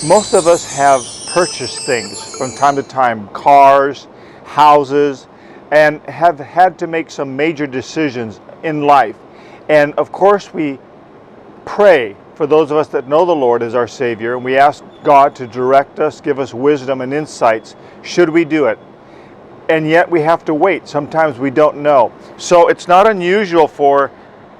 Most of us have purchased things from time to time, cars, houses, and have had to make some major decisions in life. And of course, we pray for those of us that know the Lord as our Savior, and we ask God to direct us, give us wisdom and insights should we do it. And yet we have to wait. Sometimes we don't know. So it's not unusual for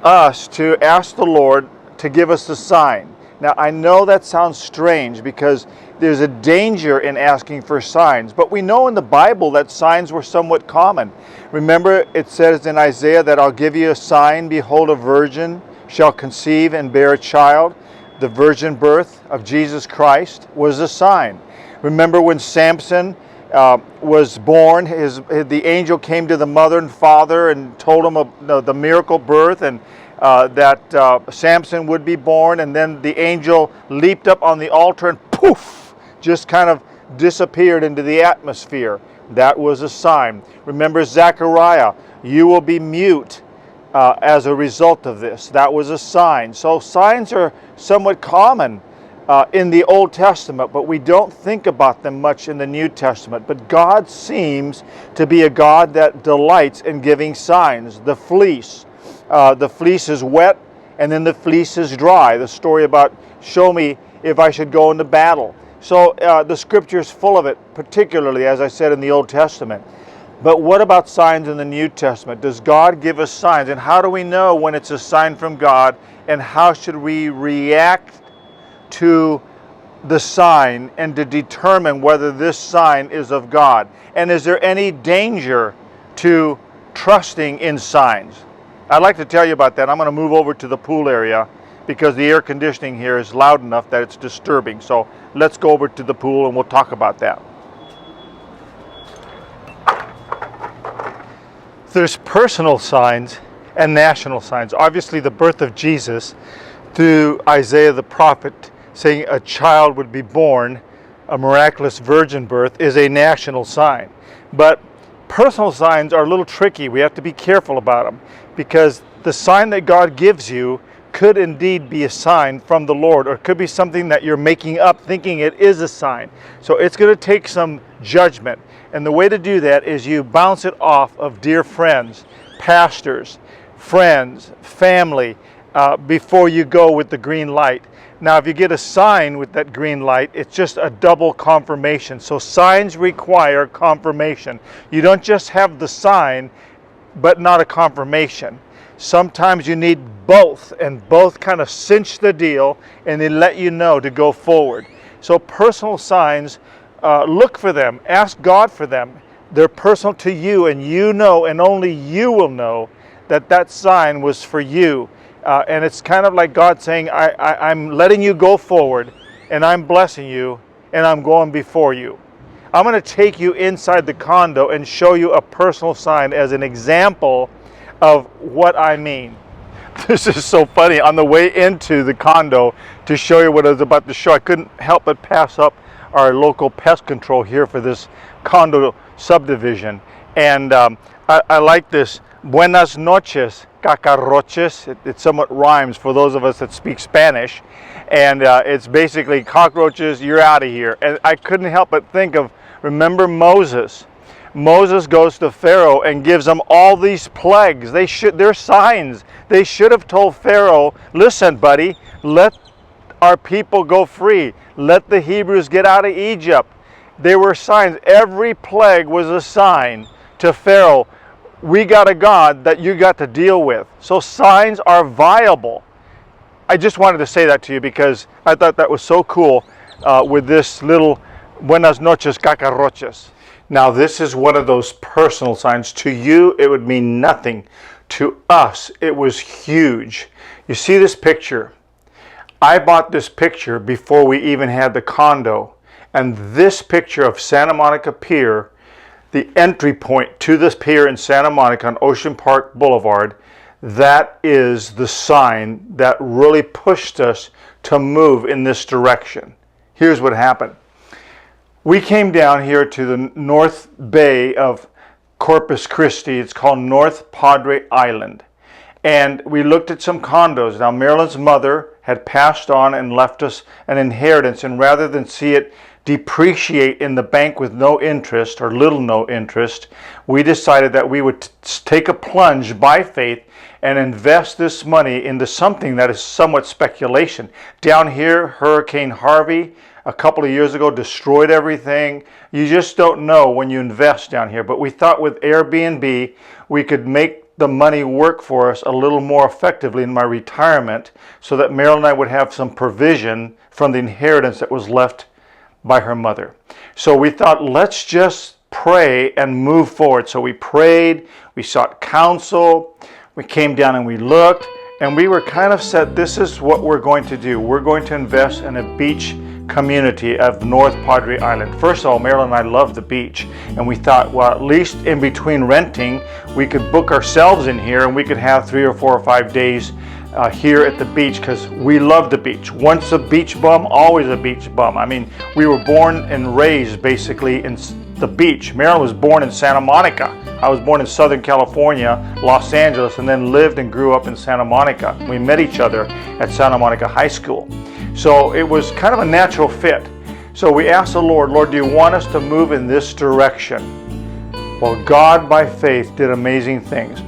us to ask the Lord to give us a sign. Now, I know that sounds strange because there's a danger in asking for signs, but we know in the Bible that signs were somewhat common. Remember, it says in Isaiah that I'll give you a sign, behold, a virgin shall conceive and bear a child. The virgin birth of Jesus Christ was a sign. Remember when Samson was born, the angel came to the mother and father and told him of the miracle birth, and that Samson would be born, and then the angel leaped up on the altar and poof, just kind of disappeared into the atmosphere. That was a sign. Remember Zechariah, you will be mute as a result of this. That was a sign. So signs are somewhat common in the Old Testament, but we don't think about them much in the New Testament. But God seems to be a God that delights in giving signs. The fleece is wet, and then the fleece is dry. The story about show me if I should go into battle. So the scripture is full of it, particularly, as I said, in the Old Testament. But what about signs in the New Testament? Does God give us signs? And how do we know when it's a sign from God? And how should we react to the sign and to determine whether this sign is of God? And is there any danger to trusting in signs? I'd like to tell you about that. I'm going to move over to the pool area because the air conditioning here is loud enough that it's disturbing. So let's go over to the pool and we'll talk about that. There's personal signs and national signs. Obviously, the birth of Jesus through Isaiah the prophet saying a child would be born, a miraculous virgin birth, is a national sign. But personal signs are a little tricky. We have to be careful about them because the sign that God gives you could indeed be a sign from the Lord, or it could be something that you're making up thinking it is a sign. So it's going to take some judgment. And the way to do that is you bounce it off of dear friends, pastors, friends, family, before you go with the green light. Now, if you get a sign with that green light, it's just a double confirmation. So signs require confirmation. You don't just have the sign, but not a confirmation. Sometimes you need both, and both kind of cinch the deal, and they let you know to go forward. So personal signs, look for them. Ask God for them. They're personal to you, and you know, and only you will know that that sign was for you. And it's kind of like God saying, I'm letting you go forward, and I'm blessing you, and I'm going before you. I'm going to take you inside the condo and show you a personal sign as an example of what I mean. This is so funny. On the way into the condo to show you what I was about to show, I couldn't help but pass up our local pest control here for this condo subdivision. And I like this. Buenas noches, cacarroches. It somewhat rhymes for those of us that speak Spanish. And it's basically cockroaches, you're out of here. And I couldn't help but think of, remember Moses? Moses goes to Pharaoh and gives them all these plagues. They're signs. They should have told Pharaoh, listen, buddy, let our people go free. Let the Hebrews get out of Egypt. They were signs. Every plague was a sign to Pharaoh. We got a God that you got to deal with. So signs are viable. I just wanted to say that to you because I thought that was so cool with this little Buenas noches, cacarroches. Now this is one of those personal signs. To you, it would mean nothing. To us, it was huge. You see this picture? I bought this picture before we even had the condo. And this picture of Santa Monica Pier, the entry point to this pier in Santa Monica on Ocean Park Boulevard, that is the sign that really pushed us to move in this direction. Here's what happened. We came down here to the North Bay of Corpus Christi. It's called North Padre Island. And we looked at some condos. Now, Marilyn's mother had passed on and left us an inheritance, and rather than see it depreciate in the bank with no interest or little no interest, we decided that we would take a plunge by faith and invest this money into something that is somewhat speculation. Down here, Hurricane Harvey a couple of years ago destroyed everything. You just don't know when you invest down here. But we thought with Airbnb, we could make the money work for us a little more effectively in my retirement, so that Marilyn and I would have some provision from the inheritance that was left by her mother. So we thought, let's just pray and move forward. So we prayed, we sought counsel, we came down and we looked, and we were kind of set, this is what we're going to do. We're going to invest in a beach community of North Padre Island. First of all, Marilyn and I love the beach, and we thought, well, at least in between renting, we could book ourselves in here and we could have 3 or 4 or 5 days here at the beach, because we love the beach. Once a beach bum, always a beach bum. I mean, we were born and raised basically in the beach. Marilyn was born in Santa Monica. I was born in Southern California, Los Angeles, and then lived and grew up in Santa Monica. We met each other at Santa Monica High School. So it was kind of a natural fit. So we asked the Lord, Lord, do you want us to move in this direction? Well, God by faith did amazing things.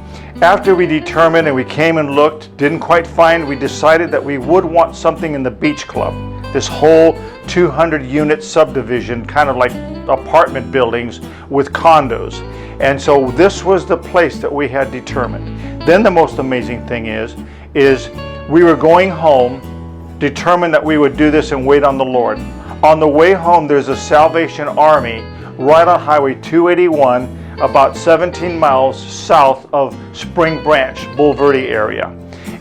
After we determined and we came and looked, didn't quite find, we decided that we would want something in the beach club. This whole 200-unit subdivision, kind of like apartment buildings with condos. And so this was the place that we had determined. Then the most amazing thing is we were going home, determined that we would do this and wait on the Lord. On the way home, there's a Salvation Army right on Highway 281, about 17 miles south of Spring Branch, Bulverde area.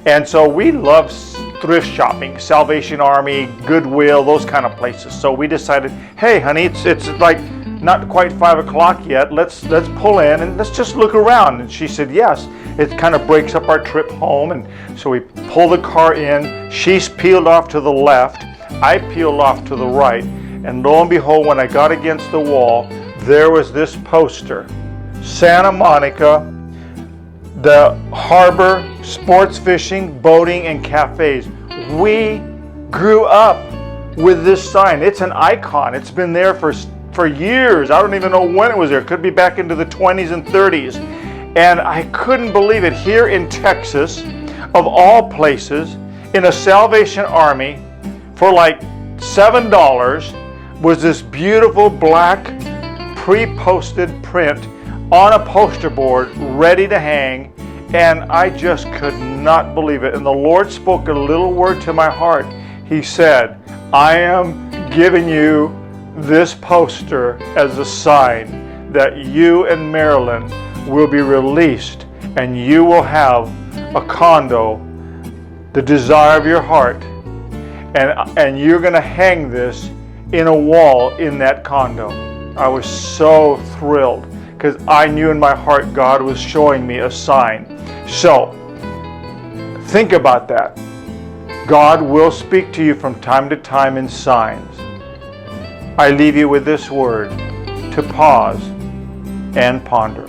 And so we love thrift shopping, Salvation Army, Goodwill, those kind of places. So we decided, hey honey, it's like not quite 5 o'clock yet, let's pull in and let's just look around. And she said yes. It kind of breaks up our trip home, and so we pull the car in. She's peeled off to the left, I peeled off to the right, and lo and behold, when I got against the wall, there was this poster. Santa Monica, the harbor, sports fishing, boating, and cafes. We grew up with this sign. It's an icon. It's been there for years. I don't even know when it was there. It could be back into the 20s and 30s. And I couldn't believe it. Here in Texas, of all places, in a Salvation Army, for like $7, was this beautiful black pre-posted print on a poster board ready to hang, and I just could not believe it. And the Lord spoke a little word to my heart. He said, I am giving you this poster as a sign that you and Marilyn will be released and you will have a condo, the desire of your heart, and you're going to hang this in a wall in that condo. I was so thrilled, because I knew in my heart God was showing me a sign. So, think about that. God will speak to you from time to time in signs. I leave you with this word to pause and ponder.